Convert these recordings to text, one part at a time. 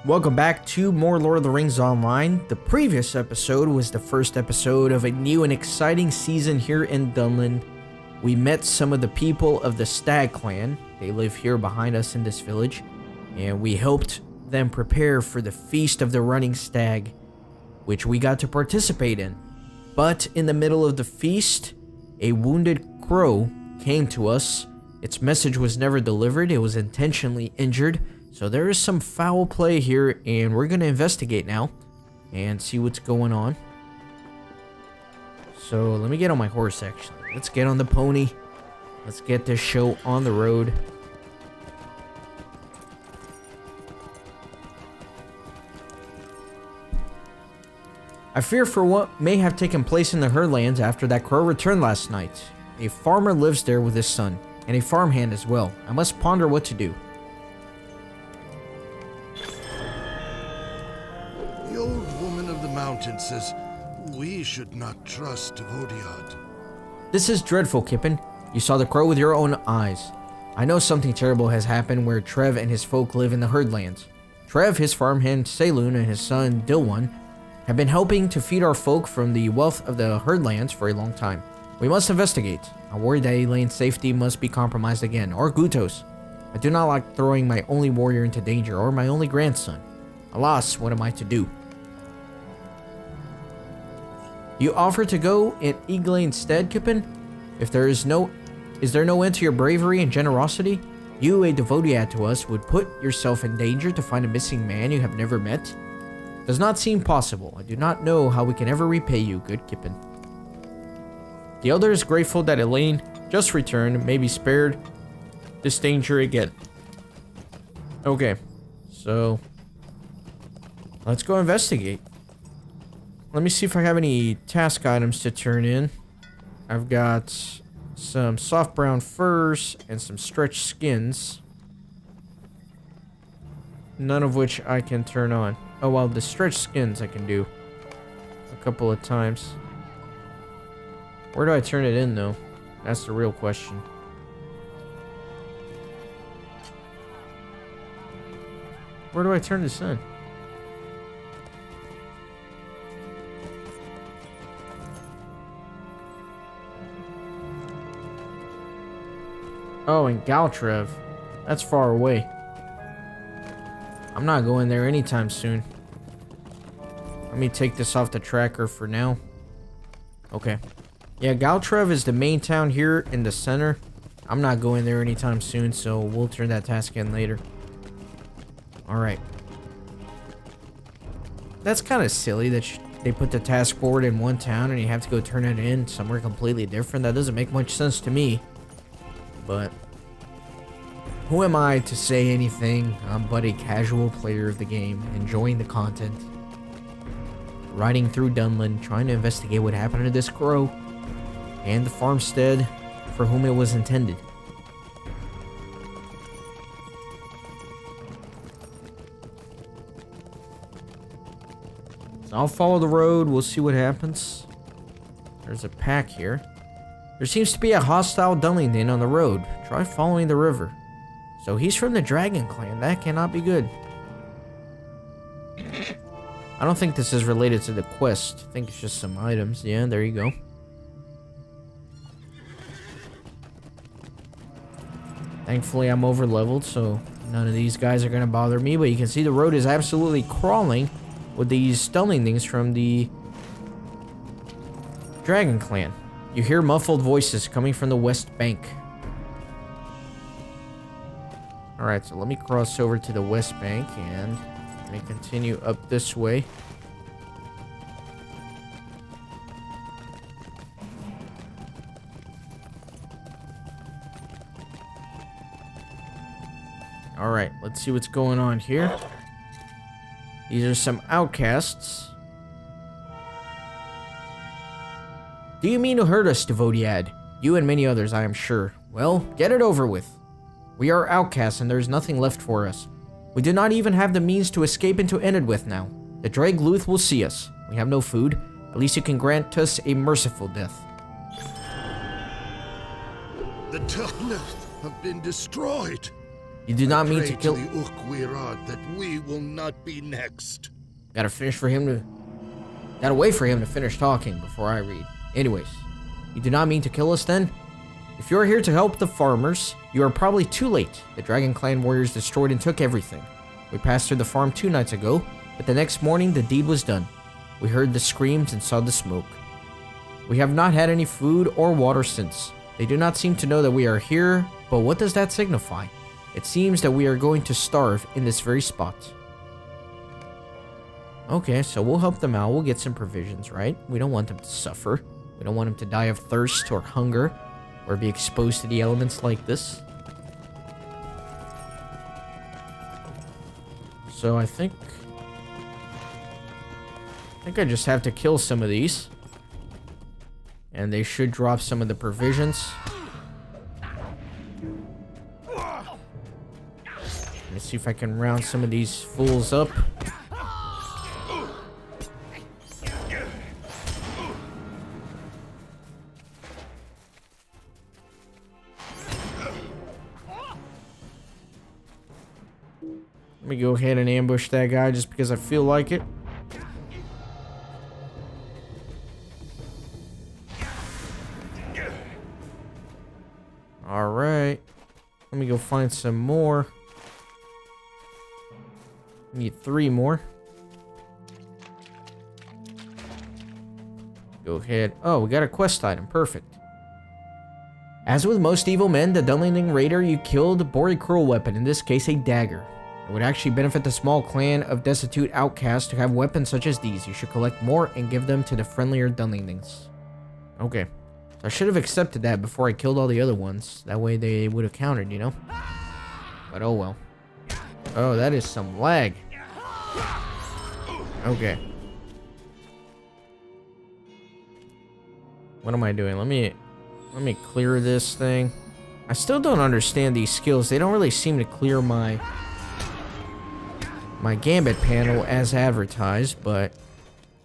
Welcome back to more Lord of the Rings Online. The previous episode was the first episode of a new and exciting season here in Dunland. We met some of the people of the Stag clan. They live here behind us in this village. And we helped them prepare for the Feast of the Running Stag, which we got to participate in. But in the middle of the feast, a wounded crow came to us. Its message was never delivered. It was intentionally injured. So there is some foul play here, and we're going to investigate now and see what's going on. So let me get on my horse, actually. Let's get on the pony. Let's get this show on the road. I fear for what may have taken place in the Herdlands after that crow returned last night. A farmer lives there with his son, and a farmhand as well. I must ponder what to do. The old woman of the mountain says we should not trust Vodiyad. This is dreadful, Kippen. You saw the crow with your own eyes. I know something terrible has happened where Trev and his folk live in the Herdlands. Trev, his farmhand Saloon, and his son Dilwan have been helping to feed our folk from the wealth of the Herdlands for a long time. We must investigate. I worry that Elaine's safety must be compromised again, or Guto's. I do not like throwing my only warrior into danger, or my only grandson. Alas, what am I to do? You offer to go in Elaine's stead, Kippen? Is there no end to your bravery and generosity? You, a Vodiyad to us, would put yourself in danger to find a missing man you have never met? Does not seem possible. I do not know how we can ever repay you, good Kippen. The elder is grateful that Elaine, just returned, may be spared this danger again. Okay, so let's go investigate. Let me see if I have any task items to turn in. I've got some soft brown furs and some stretched skins. None of which I can turn on. Oh, well, the stretched skins I can do a couple of times. Where do I turn it in, though? That's the real question. Where do I turn this in? Oh, in Galtrev. That's far away. I'm not going there anytime soon. Let me take this off the tracker for now. Okay. Yeah, Galtrev is the main town here in the center. I'm not going there anytime soon, so we'll turn that task in later. Alright. That's kind of silly that they put the task board in one town and you have to go turn it in somewhere completely different. That doesn't make much sense to me. But who am I to say anything? I'm but a casual player of the game, enjoying the content. Riding through Dunland, trying to investigate what happened to this crow and the farmstead for whom it was intended. So I'll follow the road, we'll see what happens. There's a pack here. There seems to be a hostile Dunlington on the road. Try following the river. So he's from the Dragon Clan. That cannot be good. I don't think this is related to the quest. I think it's just some items. Yeah, there you go. Thankfully, I'm over leveled, so none of these guys are going to bother me. But you can see the road is absolutely crawling with these Dunlingtons from the Dragon Clan. You hear muffled voices coming from the west bank. Alright, so let me cross over to the west bank and let me continue up this way. Alright, let's see what's going on here. These are some outcasts. Do you mean to hurt us, Vodiyad? You and many others, I am sure. Well, get it over with. We are outcasts and there is nothing left for us. We do not even have the means to escape into Enedwith now. The Dreg Luth will see us. We have no food. At least you can grant us a merciful death. The Dreg Luth have been destroyed. You do not mean Pray to kill... the J.R.R. that we will not be next. Gotta wait for him to finish talking before I read. Anyways, you do not mean to kill us then? If you are here to help the farmers, you are probably too late. The Dragon Clan warriors destroyed and took everything. We passed through the farm 2 nights ago, but the next morning the deed was done. We heard the screams and saw the smoke. We have not had any food or water since. They do not seem to know that we are here, but what does that signify? It seems that we are going to starve in this very spot. Okay, so we'll help them out. We'll get some provisions, right? We don't want them to suffer. We don't want them to die of thirst or hunger or be exposed to the elements like this. So I think I just have to kill some of these. And they should drop some of the provisions. Let's see if I can round some of these fools up. Let me go ahead and ambush that guy just because I feel like it. Alright. Let me go find some more. Need 3 more. Go ahead. Oh, we got a quest item. Perfect. As with most evil men, the Dunlending Raider you killed bore a cruel weapon, in this case a dagger. It would actually benefit the small clan of destitute outcasts to have weapons such as these. You should collect more and give them to the friendlier Dunlendings. Okay. So I should have accepted that before I killed all the other ones. That way they would have countered, you know? But oh well. Oh, that is some lag. Okay. What am I doing? Let me clear this thing. I still don't understand these skills. They don't really seem to clear my gambit panel as advertised, but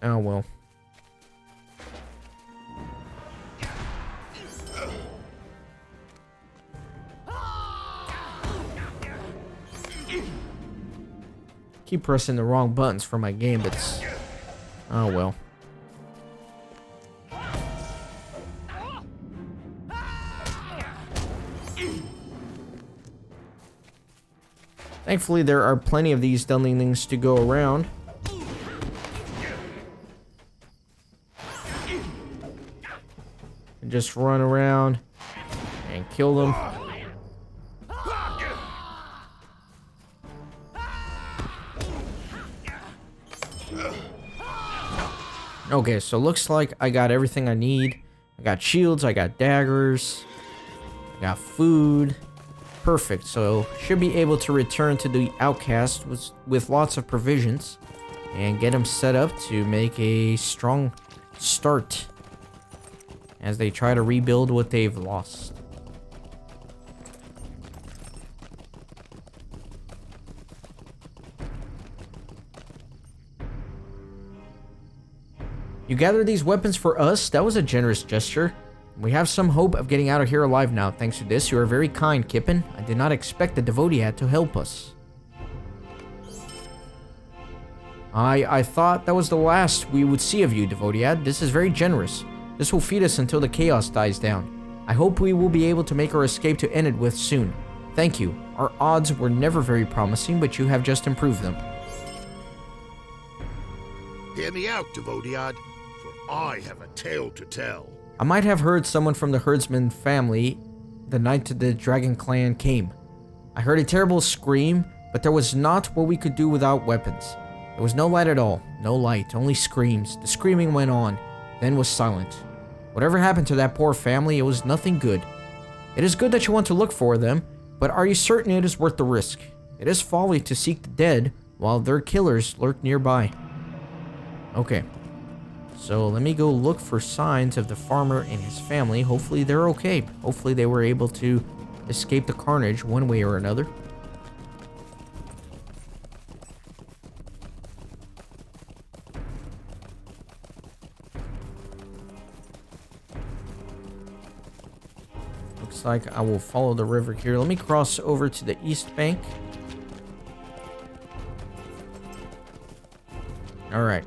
oh well. Keep pressing the wrong buttons for my gambits. Oh well. Thankfully, there are plenty of these Dunlendings to go around. And just run around and kill them. Okay, so looks like I got everything I need. I got shields, I got daggers, I got food. Perfect, so should be able to return to the outcast with lots of provisions and get them set up to make a strong start as they try to rebuild what they've lost. You gathered these weapons for us? That was a generous gesture. We have some hope of getting out of here alive now. Thanks to this, you are very kind, Kippen. I did not expect the Devodiad to help us. I thought that was the last we would see of you, Devodiad. This is very generous. This will feed us until the chaos dies down. I hope we will be able to make our escape to Enidwith soon. Thank you. Our odds were never very promising, but you have just improved them. Hear me out, Devodiad, for I have a tale to tell. I might have heard someone from the herdsman family the night the Dragon Clan came. I heard a terrible scream, but there was not what we could do without weapons. There was no light at all. No light, only screams. The screaming went on, then was silent. Whatever happened to that poor family, it was nothing good. It is good that you want to look for them, but are you certain it is worth the risk? It is folly to seek the dead while their killers lurk nearby. Okay. So let me go look for signs of the farmer and his family. Hopefully they're okay. Hopefully they were able to escape the carnage one way or another. Looks Looks like I will follow the river here. Let me cross over to the east bank. Alright.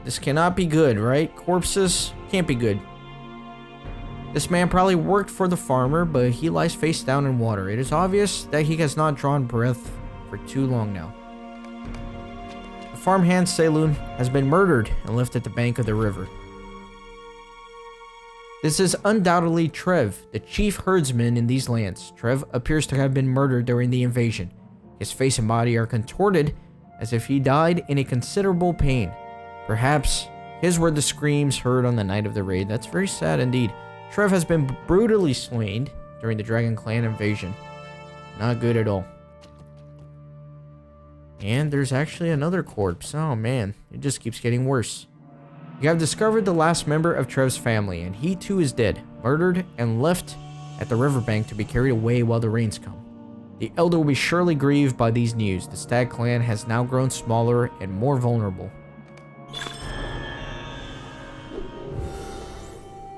This cannot be good, right? Corpses can't be good. This man probably worked for the farmer, but he lies face down in water. It is obvious that he has not drawn breath for too long now. The farmhand Saloon has been murdered and left at the bank of the river. This is undoubtedly Trev, the chief herdsman in these lands. Trev appears to have been murdered during the invasion. His face and body are contorted as if he died in a considerable pain. Perhaps his were the screams heard on the night of the raid. That's very sad indeed. Trev has been brutally slain during the Dragon Clan invasion. Not good at all. And there's actually another corpse. Oh man, it just keeps getting worse. You have discovered the last member of Trev's family, and he too is dead, murdered, and left at the riverbank to be carried away while the rains come. The elder will be surely grieved by these news. The Stag clan has now grown smaller and more vulnerable.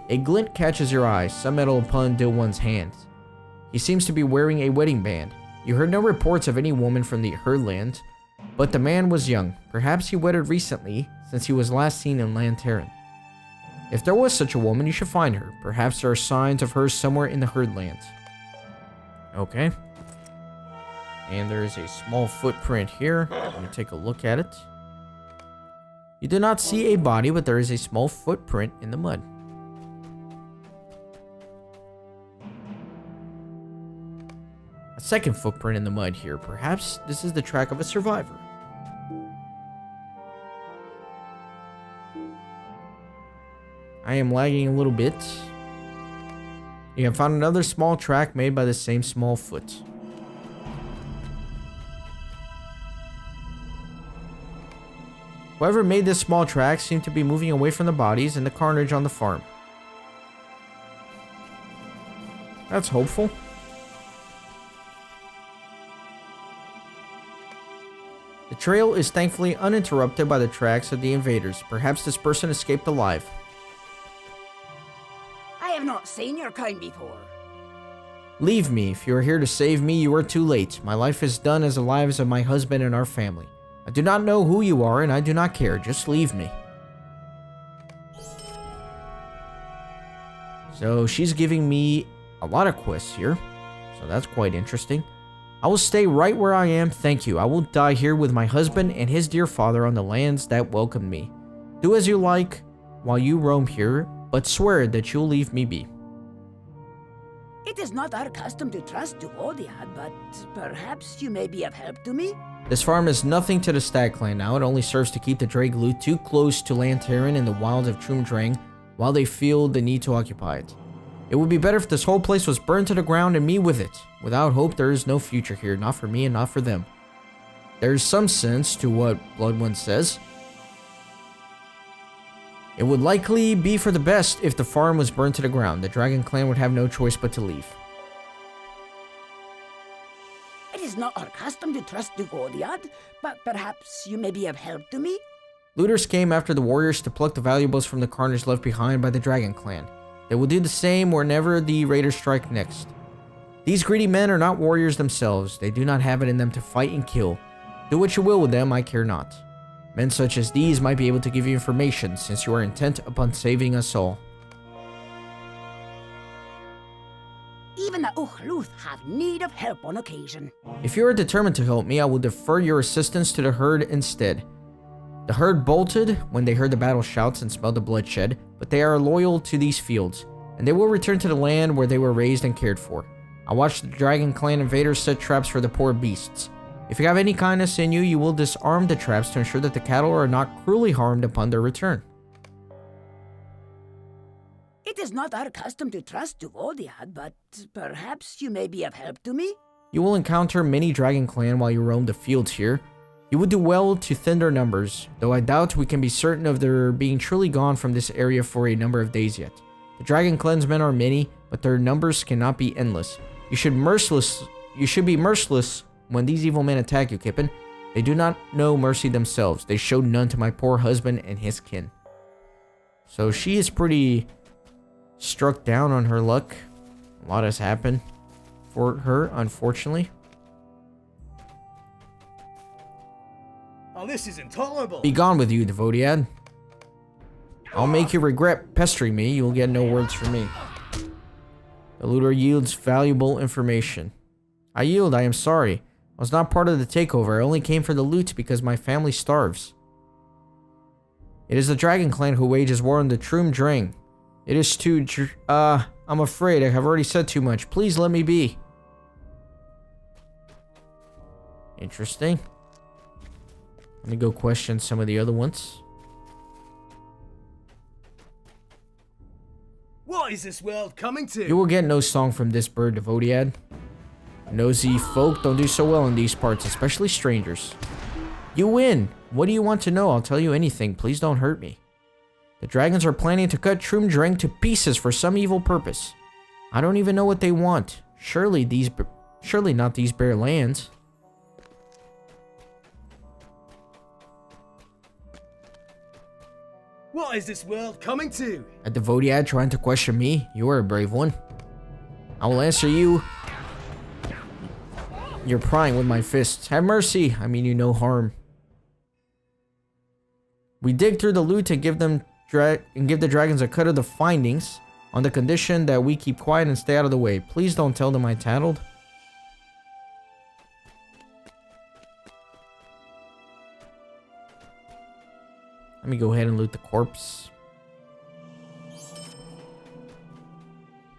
A glint catches your eye, some metal upon Dilwyn's hands. He seems to be wearing a wedding band. You heard no reports of any woman from the Herdlands, but the man was young. Perhaps he wedded recently, since he was last seen in Lantaran. If there was such a woman, you should find her. Perhaps there are signs of her somewhere in the Herdlands. Okay. And there is a small footprint here. I'm going to take a look at it. You do not see a body, but there is a small footprint in the mud. A second footprint in the mud here. Perhaps this is the track of a survivor. I am lagging a little bit. You have found another small track made by the same small foot. Whoever made this small track seemed to be moving away from the bodies and the carnage on the farm. That's hopeful. The trail is thankfully uninterrupted by the tracks of the invaders. Perhaps this person escaped alive. I have not seen your kind before. Leave me. If you are here to save me, you are too late. My life is done as the lives of my husband and our family. I do not know who you are, and I do not care. Just leave me. So she's giving me a lot of quests here. So that's quite interesting. I will stay right where I am, thank you. I will die here with my husband and his dear father on the lands that welcomed me. Do as you like while you roam here, but swear that you'll leave me be. It is not our custom to trust to Odiad, but perhaps you may be of help to me? This farm is nothing to the Stag clan now. It only serves to keep the Dragloot too close to Lantaran and the wilds of Troomdrang while they feel the need to occupy it. It would be better if this whole place was burned to the ground and me with it. Without hope, there is no future here, not for me and not for them. There's some sense to what Blood One says. It would likely be for the best if the farm was burned to the ground. The Dragon Clan would have no choice but to leave. It is not our custom to trust to Odiad, but perhaps you may be of help to me? Looters came after the warriors to pluck the valuables from the carnage left behind by the Dragon Clan. They will do the same whenever the raiders strike next. These greedy men are not warriors themselves. They do not have it in them to fight and kill. Do what you will with them, I care not. Men such as these might be able to give you information, since you are intent upon saving us all. Even the Uchluth have need of help on occasion. If you are determined to help me, I will defer your assistance to the herd instead. The herd bolted when they heard the battle shouts and smelled the bloodshed, but they are loyal to these fields, and they will return to the land where they were raised and cared for. I watched the Dragon Clan invaders set traps for the poor beasts. If you have any kindness in you, you will disarm the traps to ensure that the cattle are not cruelly harmed upon their return. It is not our custom to trust to Odiad, but perhaps you may be of help to me? You will encounter many Dragon Clan while you roam the fields here. You would do well to thin their numbers, though I doubt we can be certain of their being truly gone from this area for a number of days yet. The Dragon Clansmen are many, but their numbers cannot be endless. You should be merciless when these evil men attack you, Kippen. They do not know mercy themselves. They showed none to my poor husband and his kin. So she is pretty struck down on her luck. A lot has happened for her, unfortunately. Oh, this is intolerable. Be gone with you, Devodiad. I'll make you regret pestering me. You'll get no words from me. The looter yields valuable information. I yield. I am sorry. I was not part of the takeover. I only came for the loot because my family starves. It is the Dragon Clan who wages war on the Troom Drang. It is too... I'm afraid I have already said too much. Please let me be. Interesting. Let me go question some of the other ones. What is this world coming to? You will get no song from this bird, Devodiad. Nosy folk don't do so well in these parts, especially strangers. You win! What do you want to know? I'll tell you anything. Please don't hurt me. The dragons are planning to cut Troom Drang to pieces for some evil purpose. I don't even know what they want. Surely not these bare lands. What is this world coming to? A Devodiad trying to question me? You are a brave one. I will answer you. You're prying with my fists. Have mercy. I mean you no harm. We dig through the loot and give the dragons a cut of the findings on the condition that we keep quiet and stay out of the way. Please don't tell them I tattled. Let me go ahead and loot the corpse.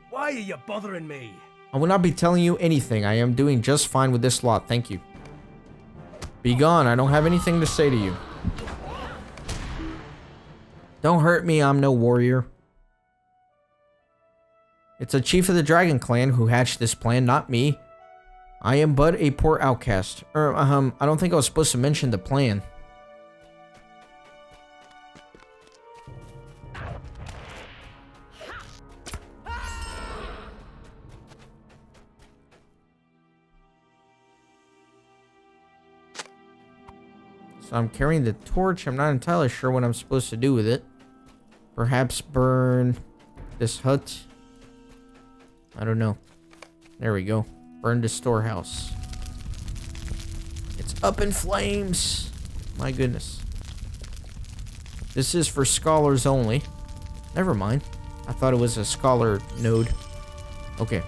Why are you bothering me? I will not be telling you anything. I am doing just fine with this lot. Thank you. Be gone. I don't have anything to say to you. Don't hurt me. I'm no warrior. It's a chief of the Dragon Clan who hatched this plan, not me. I am but a poor outcast. I don't think I was supposed to mention the plan. So I'm carrying the torch. I'm not entirely sure what I'm supposed to do with it. Perhaps burn this hut. I don't know. There we go. Burn the storehouse. It's up in flames. My goodness. This is for scholars only. Never mind. I thought it was a scholar node. Okay.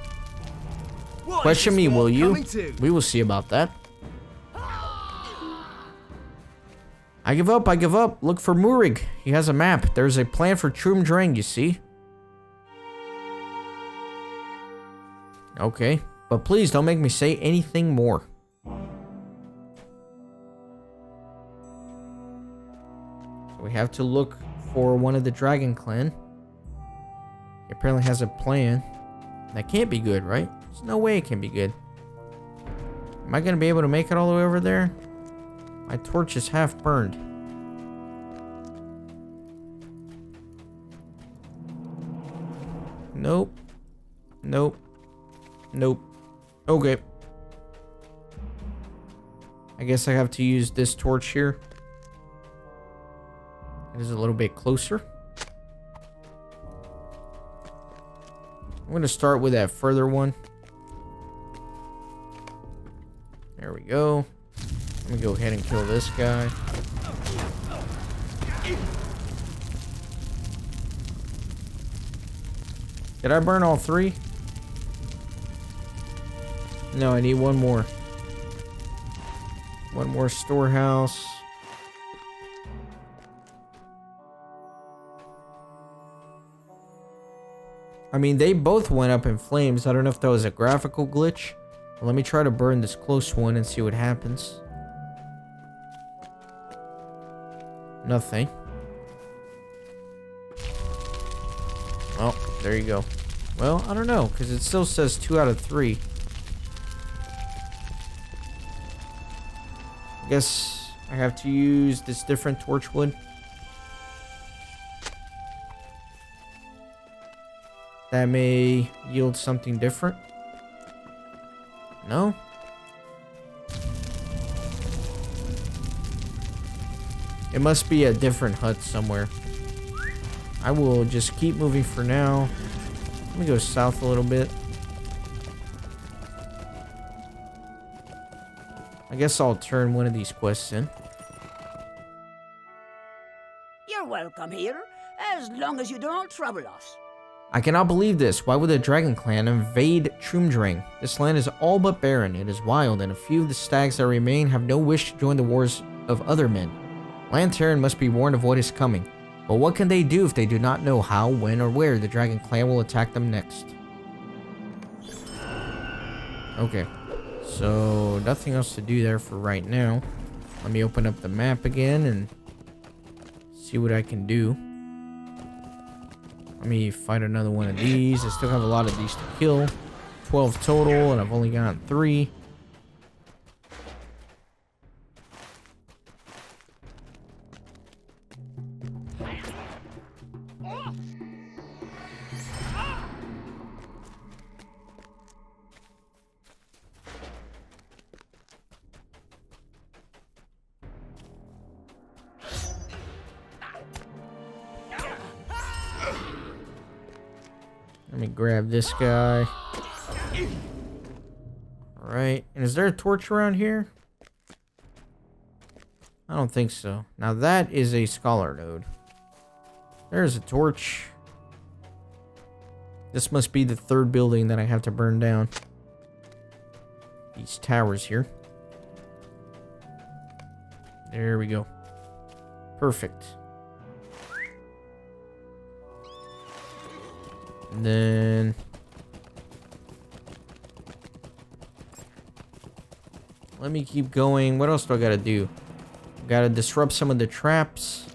What Question me, will you? To? We will see about that. I give up, I give up. Look for Murig. He has a map. There's a plan for Troom Drang, you see. Okay, but please don't make me say anything more. So we have to look for one of the Dragon Clan. He apparently has a plan. That can't be good, right? There's no way it can be good. Am I going to be able to make it all the way over there? My torch is half burned. Nope. Nope. Nope. Okay. I guess I have to use this torch here. It is a little bit closer. I'm going to start with that further one. There we go. Let me go ahead and kill this guy. Did I burn all three? No, I need one more. One more storehouse. I mean, they both went up in flames. I don't know if that was a graphical glitch. But let me try to burn this close one and see what happens. Nothing. Oh, there you go. Well, I don't know, because it still says 2 out of 3. I guess I have to use this different torchwood. That may yield something different. No? It must be a different hut somewhere. I will just keep moving for now. Let me go south a little bit. I guess I'll turn one of these quests in. You're welcome here, as long as you don't trouble us. I cannot believe this. Why would the Dragon Clan invade Trumdrang? This land is all but barren. It is wild, and a few of the stags that remain have no wish to join the wars of other men. Lantaran must be warned of what is coming. But what can they do if they do not know how, when, or where the Dragon Clan will attack them next? Okay. So, nothing else to do there for right now. Let me open up the map again and see what I can do. Let me fight another one of these. I still have a lot of these to kill. 12 total, and I've only gotten 3. Let me grab this guy. Alright. And is there a torch around here? I don't think so. Now that is a scholar node. There's a torch. This must be the third building that I have to burn down. These towers here. There we go. Perfect. And then let me keep going. What else do I gotta do? Gotta disrupt some of the traps.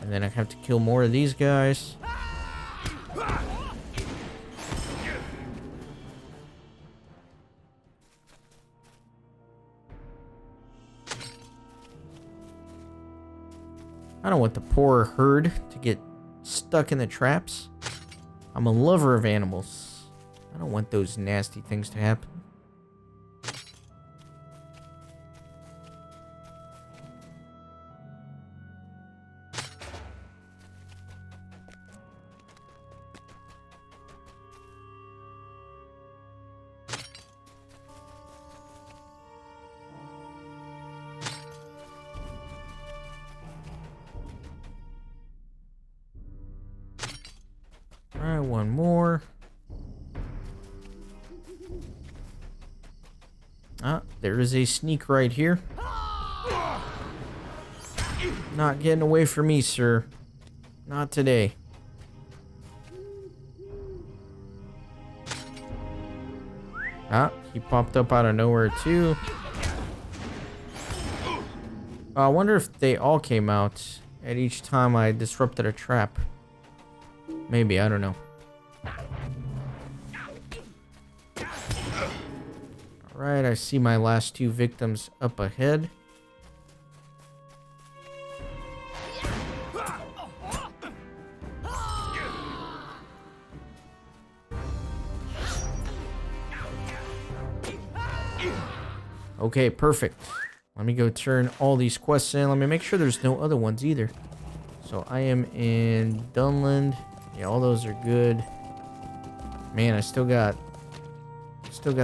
And then I have to kill more of these guys. I don't want the poor herd to get stuck in the traps. I'm a lover of animals. I don't want those nasty things to happen. Alright, one more. Ah, there is a sneak right here. Not getting away from me, sir. Not today. Ah, he popped up out of nowhere too. I wonder if they all came out at each time I disrupted a trap. Maybe, I don't know. Alright, I see my last 2 victims up ahead. Okay, perfect. Let me go turn all these quests in. Let me make sure there's no other ones either. So I am in Dunland. Yeah, all those are good. Man, I still got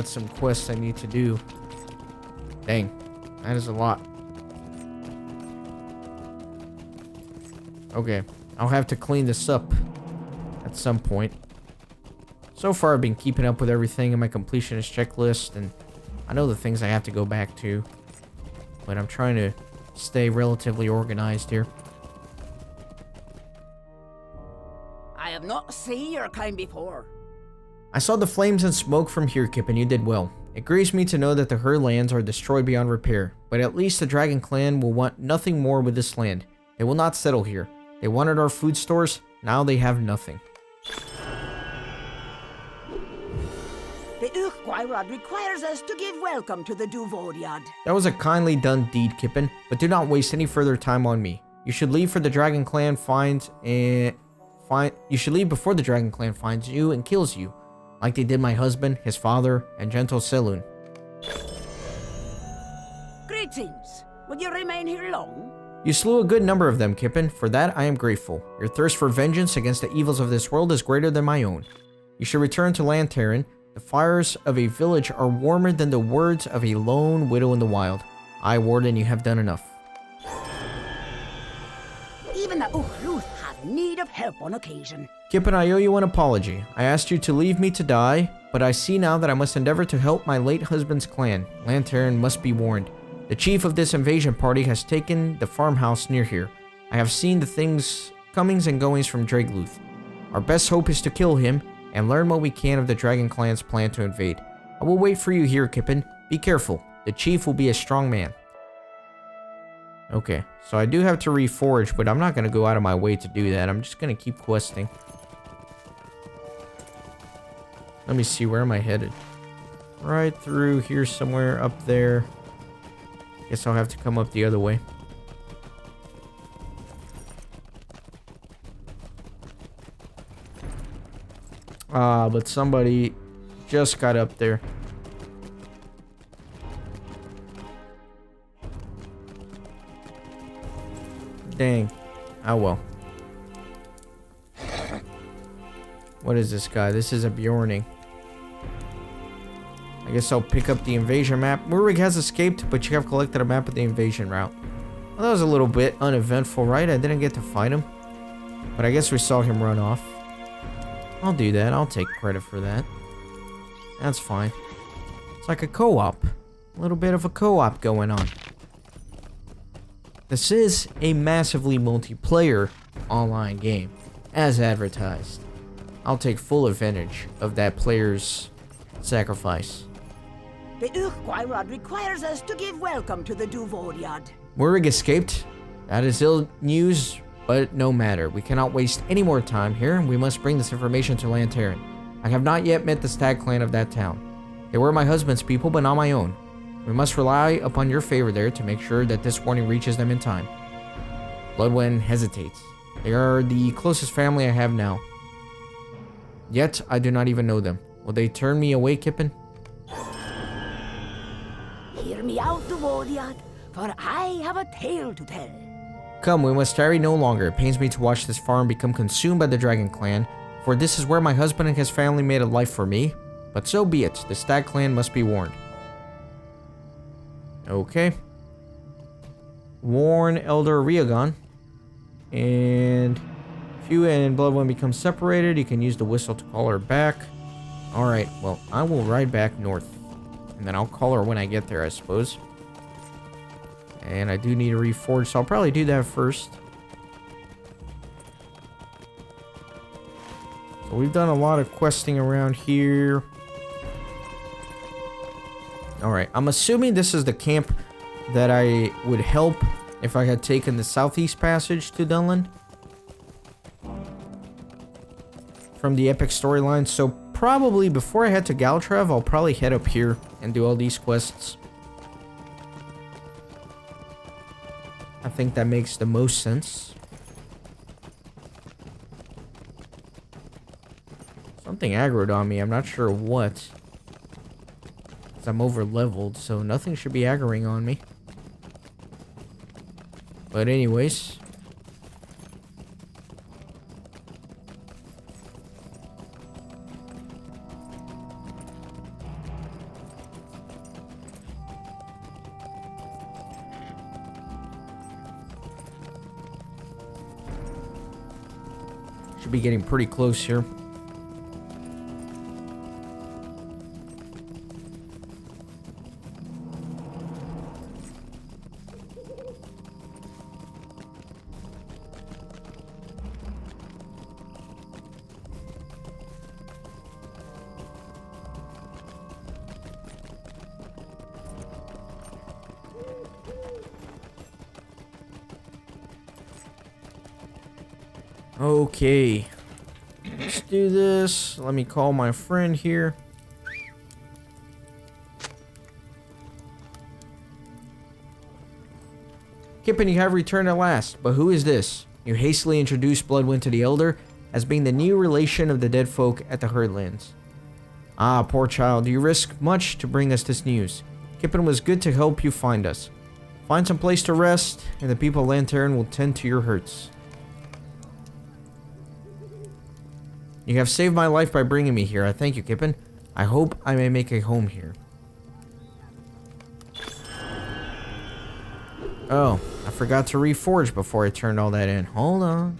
some quests I need to do. Dang, that is a lot. Okay, I'll have to clean this up at some point. So far, I've been keeping up with everything in my completionist checklist, and I know the things I have to go back to, but I'm trying to stay relatively organized here. I have not seen your kind before. I saw the flames and smoke from here, Kip, and you did well. It grieves me to know that the Her lands are destroyed beyond repair, but at least the Dragon Clan will want nothing more with this land. They will not settle here. They wanted our food stores, now they have nothing. The J.R.R. requires us to give welcome to the Duvoriad. That was a kindly done deed, Kippen, but do not waste any further time on me. You should leave for the Dragon Clan you should leave before the Dragon Clan finds you and kills you, like they did my husband, his father, and gentle Selûne. Greetings. Will you remain here long? You slew a good number of them, Kippen. For that, I am grateful. Your thirst for vengeance against the evils of this world is greater than my own. You should return to Lantaran. The fires of a village are warmer than the words of a lone widow in the wild. Aye, Warden, you have done enough. Even the Uchtluth have need of help on occasion. Kippen, I owe you an apology. I asked you to leave me to die, but I see now that I must endeavor to help my late husband's clan. Lantern must be warned. The chief of this invasion party has taken the farmhouse near here. I have seen the things, comings and goings from Dragluth. Our best hope is to kill him and learn what we can of the Dragon Clan's plan to invade. I will wait for you here, Kippen. Be careful. The chief will be a strong man. Okay, so I do have to reforge, but I'm not going to go out of my way to do that. I'm just going to keep questing. Let me see, where am I headed? Right through here somewhere, up there. Guess I'll have to come up the other way. But somebody just got up there. Dang. Oh well. What is this guy? This is a Bjorning. I guess I'll pick up the invasion map. Murrig has escaped, but you have collected a map of the invasion route. Well, that was a little bit uneventful, right? I didn't get to fight him. But I guess we saw him run off. I'll do that. I'll take credit for that. That's fine. It's like a co-op. A little bit of a co-op going on. This is a massively multiplayer online game, as advertised. I'll take full advantage of that player's sacrifice. The J.R.R. requires us to give welcome to the Duvoriad. Murrig escaped. That is ill news, but no matter. We cannot waste any more time here. We must bring this information to Lantern. I have not yet met the Stag clan of that town. They were my husband's people, but not my own. We must rely upon your favor there to make sure that this warning reaches them in time. Bloodwind hesitates. They are the closest family I have now. Yet, I do not even know them. Will they turn me away, Kippen? Hear me out, Duvoriad, for I have a tale to tell. Come, we must tarry no longer. It pains me to watch this farm become consumed by the Dragon Clan, for this is where my husband and his family made a life for me. But so be it. The Stag clan must be warned. Okay. Warn Elder Riegon. And if you and Bloodwind become separated, you can use the whistle to call her back. Alright, well, I will ride back north. And then I'll call her when I get there, I suppose. And I do need to reforge, so I'll probably do that first. So we've done a lot of questing around here. Alright, I'm assuming this is the camp that I would help if I had taken the southeast passage to Dunland from the epic storyline. So probably before I head to Galtrav, I'll probably head up here and do all these quests. I think that makes the most sense. Something aggroed on me, I'm not sure what. I'm over leveled, so nothing should be aggroing on me. But anyways. Should be getting pretty close here. Okay, let's do this. Let me call my friend here. Kippen, you have returned at last, but who is this? You hastily introduced Bloodwind to the Elder as being the new relation of the dead folk at the Herdlands. Ah, poor child, you risk much to bring us this news. Kippen was good to help you find us. Find some place to rest, and the people of Lantern will tend to your hurts. You have saved my life by bringing me here. I thank you, Kippen. I hope I may make a home here. Oh, I forgot to reforge before I turned all that in. Hold on.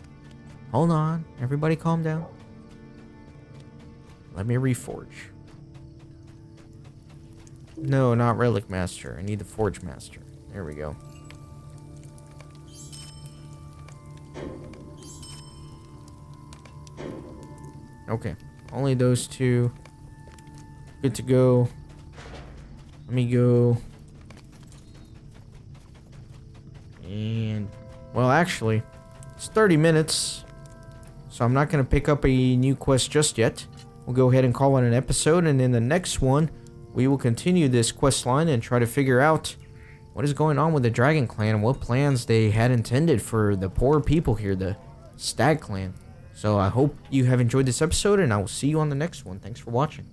Hold on. Everybody calm down. Let me reforge. No, not Relic Master. I need the Forge Master. There we go. Okay. Only those two. Good to go. Let me go. And, well, actually, it's 30 minutes. So I'm not going to pick up a new quest just yet. We'll go ahead and call it an episode. And in the next one, we will continue this quest line and try to figure out what is going on with the Dragon Clan and what plans they had intended for the poor people here, the Stag Clan. So I hope you have enjoyed this episode, and I will see you on the next one. Thanks for watching.